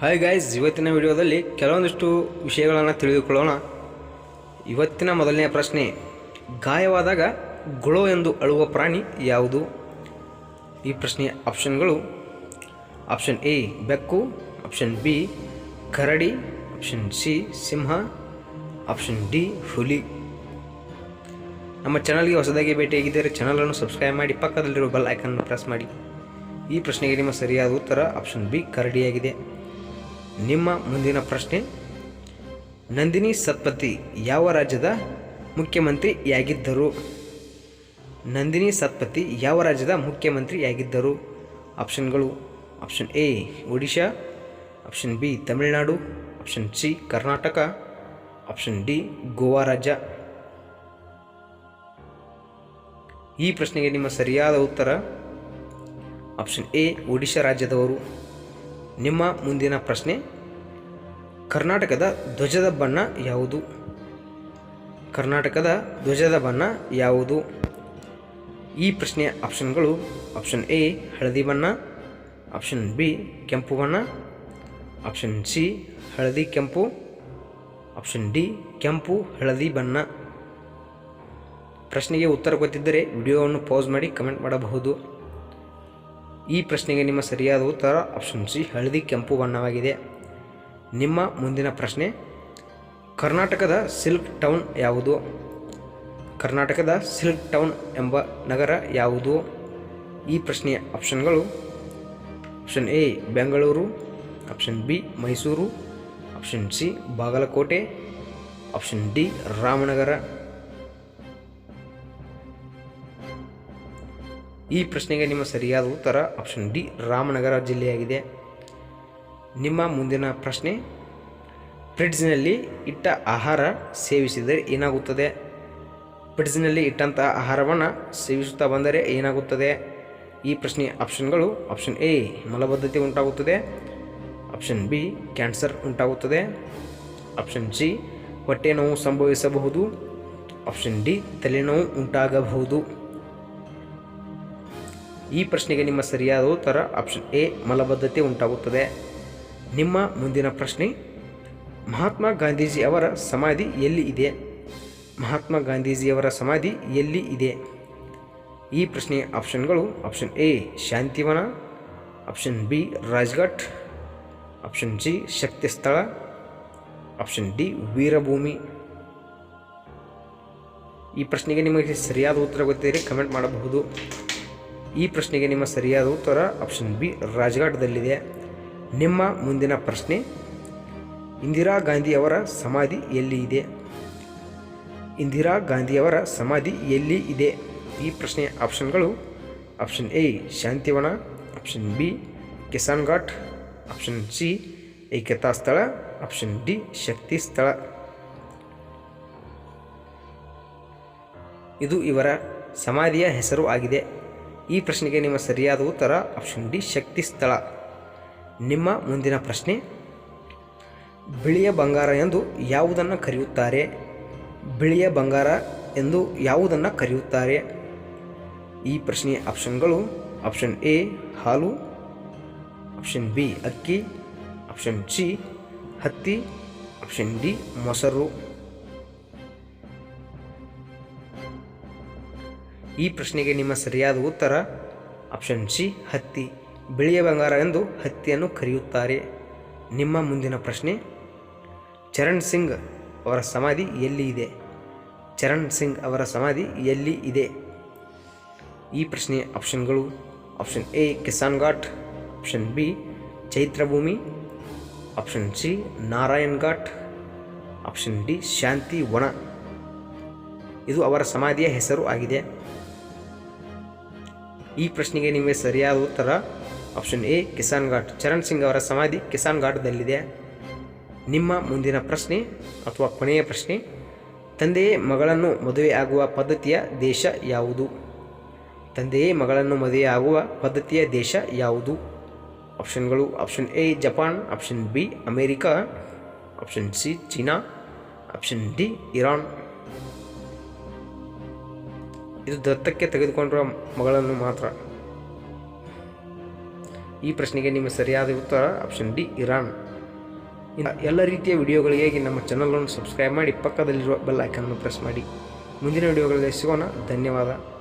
Hi guys, ಇವತ್ತಿನ ವಿಡಿಯೋದಲ್ಲಿ ಕೆಲವೊಂದಿಷ್ಟು ವಿಷಯಗಳನ್ನು ತಿಳಿದುಕೊಳ್ಳೋಣ. ಇವತ್ತಿನ ಮೊದಲನೆಯ ಪ್ರಶ್ನೆ, ಗಾಯವಾದಾಗ ಗೊಳೋ ಎಂದು ಅಳುವ ಪ್ರಾಣಿ ಯಾವುದು? ಈ ಪ್ರಶ್ನೆಯ ಆಪ್ಷನ್ಗಳು: ಆಪ್ಷನ್ ಎ ಬೆಕ್ಕು, ಆಪ್ಷನ್ ಬಿ ಕರಡಿ, ಆಪ್ಷನ್ ಸಿ ಸಿಂಹ, ಆಪ್ಷನ್ ಡಿ ಹುಲಿ. ನಮ್ಮ ಚಾನಲ್ಗೆ ಹೊಸದಾಗಿ ಭೇಟಿಯಾಗಿದ್ದರೆ ಚಾನಲನ್ನು ಸಬ್ಸ್ಕ್ರೈಬ್ ಮಾಡಿ, ಪಕ್ಕದಲ್ಲಿರುವ ಬೆಲ್ ಐಕನ್ ಪ್ರೆಸ್ ಮಾಡಿ. ಈ ಪ್ರಶ್ನೆಗೆ ನಿಮ್ಮ ಸರಿಯಾದ ಉತ್ತರ ಆಪ್ಷನ್ ಬಿ ಕರಡಿಯಾಗಿದೆ. ನಿಮ್ಮ ಮುಂದಿನ ಪ್ರಶ್ನೆ, ನಂದಿನಿ ಸತ್ಪತಿ ಯಾವ ರಾಜ್ಯದ ಮುಖ್ಯಮಂತ್ರಿಯಾಗಿದ್ದರು? ನಂದಿನಿ ಸತ್ಪತಿ ಯಾವ ರಾಜ್ಯದ ಮುಖ್ಯಮಂತ್ರಿಯಾಗಿದ್ದರು? ಆಪ್ಷನ್ಗಳು: option A Odisha, option B Tamil Nadu, option C Karnataka, option D Goa ರಾಜ್ಯ. ಈ ಪ್ರಶ್ನೆಗೆ ನಿಮ್ಮ ಸರಿಯಾದ ಉತ್ತರ ಆಪ್ಷನ್ ಎ ಒಡಿಶಾ ರಾಜ್ಯದವರು. ನಿಮ್ಮ ಮುಂದಿನ ಪ್ರಶ್ನೆ, ಕರ್ನಾಟಕದ ಧ್ವಜದ ಬಣ್ಣ ಯಾವುದು? ಕರ್ನಾಟಕದ ಧ್ವಜದ ಬಣ್ಣ ಯಾವುದು? ಈ ಪ್ರಶ್ನೆಯ ಆಪ್ಷನ್ಗಳು: ಆಪ್ಷನ್ ಎ ಹಳದಿ ಬಣ್ಣ, ಆಪ್ಷನ್ ಬಿ ಕೆಂಪು ಬಣ್ಣ, ಆಪ್ಷನ್ ಸಿ ಹಳದಿ ಕೆಂಪು, ಆಪ್ಷನ್ ಡಿ ಕೆಂಪು ಹಳದಿ ಬಣ್ಣ. ಪ್ರಶ್ನೆಗೆ ಉತ್ತರ ಗೊತ್ತಿದ್ದರೆ ವಿಡಿಯೋವನ್ನು ಪಾಸ್ ಮಾಡಿ ಕಮೆಂಟ್ ಮಾಡಬಹುದು. ಈ ಪ್ರಶ್ನೆಗೆ ನಿಮ್ಮ ಸರಿಯಾದ ಉತ್ತರ ಆಪ್ಷನ್ ಸಿ ಹಳದಿ ಕೆಂಪು ಬಣ್ಣವಾಗಿದೆ. ನಿಮ್ಮ ಮುಂದಿನ ಪ್ರಶ್ನೆ, ಕರ್ನಾಟಕದ ಸಿಲ್ಕ್ ಟೌನ್ ಯಾವುದು? ಕರ್ನಾಟಕದ ಸಿಲ್ಕ್ ಟೌನ್ ಎಂಬ ನಗರ ಯಾವುದು? ಈ ಪ್ರಶ್ನೆಯ ಆಪ್ಷನ್ಗಳು: option A Bengaluru, option B Mysuru, option C Bagalkot, option D Ramanagara. ಈ ಪ್ರಶ್ನೆಗೆ ನಿಮ್ಮ ಸರಿಯಾದ ಉತ್ತರ ಆಪ್ಷನ್ ಡಿ ರಾಮನಗರ ಜಿಲ್ಲೆಯಾಗಿದೆ. ನಿಮ್ಮ ಮುಂದಿನ ಪ್ರಶ್ನೆ, ಫ್ರಿಡ್ಜ್ನಲ್ಲಿ ಇಟ್ಟ ಆಹಾರ ಸೇವಿಸಿದರೆ ಏನಾಗುತ್ತದೆ? ಫ್ರಿಡ್ಜ್ನಲ್ಲಿ ಇಟ್ಟಂತಹ ಆಹಾರವನ್ನು ಸೇವಿಸುತ್ತಾ ಬಂದರೆ ಏನಾಗುತ್ತದೆ? ಈ ಪ್ರಶ್ನೆಯ ಆಪ್ಷನ್ಗಳು: ಆಪ್ಷನ್ ಎ ಮಲಬದ್ಧತೆ ಉಂಟಾಗುತ್ತದೆ, ಆಪ್ಷನ್ ಬಿ ಕ್ಯಾನ್ಸರ್ ಉಂಟಾಗುತ್ತದೆ, ಆಪ್ಷನ್ ಸಿ ಹೊಟ್ಟೆ ನೋವು ಸಂಭವಿಸಬಹುದು, ಆಪ್ಷನ್ ಡಿ ತಲೆನೋವು ಉಂಟಾಗಬಹುದು. ಈ ಪ್ರಶ್ನೆಗೆ ನಿಮ್ಮ ಸರಿಯಾದ ಉತ್ತರ ಆಪ್ಷನ್ ಎ ಮಲಬದ್ಧತೆ ಉಂಟಾಗುತ್ತದೆ. ನಿಮ್ಮ ಮುಂದಿನ ಪ್ರಶ್ನೆ, ಮಹಾತ್ಮ ಗಾಂಧೀಜಿ ಅವರ ಸಮಾಧಿ ಎಲ್ಲಿ ಇದೆ? ಮಹಾತ್ಮ ಗಾಂಧೀಜಿಯವರ ಸಮಾಧಿ ಎಲ್ಲಿ ಇದೆ? ಈ ಪ್ರಶ್ನೆಯ ಆಪ್ಷನ್ಗಳು: option A Shantivan, option B Rajghat, option C Shakti Sthal, option D Veer Bhumi. ಈ ಪ್ರಶ್ನೆಗೆ ನಿಮಗೆ ಸರಿಯಾದ ಉತ್ತರ ಗೊತ್ತಿದ್ದರೆ ಕಮೆಂಟ್ ಮಾಡಬಹುದು. ಈ ಪ್ರಶ್ನೆಗೆ ನಿಮ್ಮ ಸರಿಯಾದ ಉತ್ತರ ಆಪ್ಷನ್ ಬಿ ರಾಜ್ಘಾಟ್ದಲ್ಲಿದೆ. ನಿಮ್ಮ ಮುಂದಿನ ಪ್ರಶ್ನೆ, ಇಂದಿರಾ ಗಾಂಧಿಯವರ ಸಮಾಧಿ ಎಲ್ಲಿ ಇದೆ? ಇಂದಿರಾ ಗಾಂಧಿಯವರ ಸಮಾಧಿ ಎಲ್ಲಿ ಇದೆ? ಈ ಪ್ರಶ್ನೆಯ ಆಪ್ಷನ್ಗಳು: option A Shantivan, option B Kisan Ghat, option C Ekta Sthal, option D ಶಕ್ತಿ ಸ್ಥಳ. ಇದು ಇವರ ಸಮಾಧಿಯ ಹೆಸರು ಆಗಿದೆ. ಈ ಪ್ರಶ್ನೆಗೆ ನಿಮ್ಮ ಸರಿಯಾದ ಉತ್ತರ ಆಪ್ಷನ್ ಡಿ ಶಕ್ತಿ ಸ್ಥಳ. ನಿಮ್ಮ ಮುಂದಿನ ಪ್ರಶ್ನೆ, ಬಿಳಿಯ ಬಂಗಾರ ಎಂದು ಯಾವುದನ್ನು ಕರೆಯುತ್ತಾರೆ? ಬಿಳಿಯ ಬಂಗಾರ ಎಂದು ಯಾವುದನ್ನು ಕರೆಯುತ್ತಾರೆ? ಈ ಪ್ರಶ್ನೆಯ ಆಪ್ಷನ್ಗಳು: ಆಪ್ಷನ್ ಎ ಹಾಲು, ಆಪ್ಷನ್ ಬಿ ಅಕ್ಕಿ, ಆಪ್ಷನ್ ಸಿ ಹತ್ತಿ, ಆಪ್ಷನ್ ಡಿ ಮೊಸರು. ಈ ಪ್ರಶ್ನೆಗೆ ನಿಮ್ಮ ಸರಿಯಾದ ಉತ್ತರ ಆಪ್ಷನ್ ಸಿ ಹತ್ತಿ. ಬಿಳಿಯ ಬಂಗಾರ ಎಂದು ಹತ್ತಿಯನ್ನು ಕರೆಯುತ್ತಾರೆ. ನಿಮ್ಮ ಮುಂದಿನ ಪ್ರಶ್ನೆ, ಚರಣ್ ಸಿಂಗ್ ಅವರ ಸಮಾಧಿ ಎಲ್ಲಿ ಇದೆ? ಚರಣ್ ಸಿಂಗ್ ಅವರ ಸಮಾಧಿ ಎಲ್ಲಿ ಇದೆ? ಈ ಪ್ರಶ್ನೆಯ ಆಪ್ಷನ್ಗಳು: option A Kisan Ghat, option B Chaitya Bhoomi, option C Narayan Ghat, option D Shantivan. ಇದು ಅವರ ಸಮಾಧಿಯ ಹೆಸರು ಆಗಿದೆ. ಈ ಪ್ರಶ್ನೆಗೆ ನಿಮಗೆ ಸರಿಯಾದ ಉತ್ತರ ಆಪ್ಷನ್ ಎ ಕಿಸಾನ್ ಘಾಟ್. ಚರಣ್ ಸಿಂಗ್ ಅವರ ಸಮಾಧಿ ಕಿಸಾನ್ ಘಾಟ್ದಲ್ಲಿದೆ. ನಿಮ್ಮ ಮುಂದಿನ ಪ್ರಶ್ನೆ ಅಥವಾ ಕೊನೆಯ ಪ್ರಶ್ನೆ, ತಂದೆಯೇ ಮಗಳನ್ನು ಮದುವೆಯಾಗುವ ಪದ್ಧತಿಯ ದೇಶ ಯಾವುದು? ತಂದೆಯೇ ಮಗಳನ್ನು ಮದುವೆಯಾಗುವ ಪದ್ಧತಿಯ ದೇಶ ಯಾವುದು? ಆಪ್ಷನ್ಗಳು: option A Japan, option B America, option C China, option D Iran. ಇದು ದತ್ತಕ್ಕೆ ತೆಗೆದುಕೊಂಡಿರುವ ಮಗಳನ್ನು ಮಾತ್ರ. ಈ ಪ್ರಶ್ನೆಗೆ ನಿಮ್ಮ ಸರಿಯಾದ ಉತ್ತರ ಆಪ್ಷನ್ ಡಿ ಇರಾನ್. ಎಲ್ಲ ರೀತಿಯ ವಿಡಿಯೋಗಳಿಗಾಗಿ ನಮ್ಮ ಚಾನಲನ್ನು ಸಬ್ಸ್ಕ್ರೈಬ್ ಮಾಡಿ ಪಕ್ಕದಲ್ಲಿರುವ ಬೆಲ್ ಐಕನ್ನು ಪ್ರೆಸ್ ಮಾಡಿ. ಮುಂದಿನ ವಿಡಿಯೋಗಳಲ್ಲಿ ಸಿಗೋಣ. ಧನ್ಯವಾದ.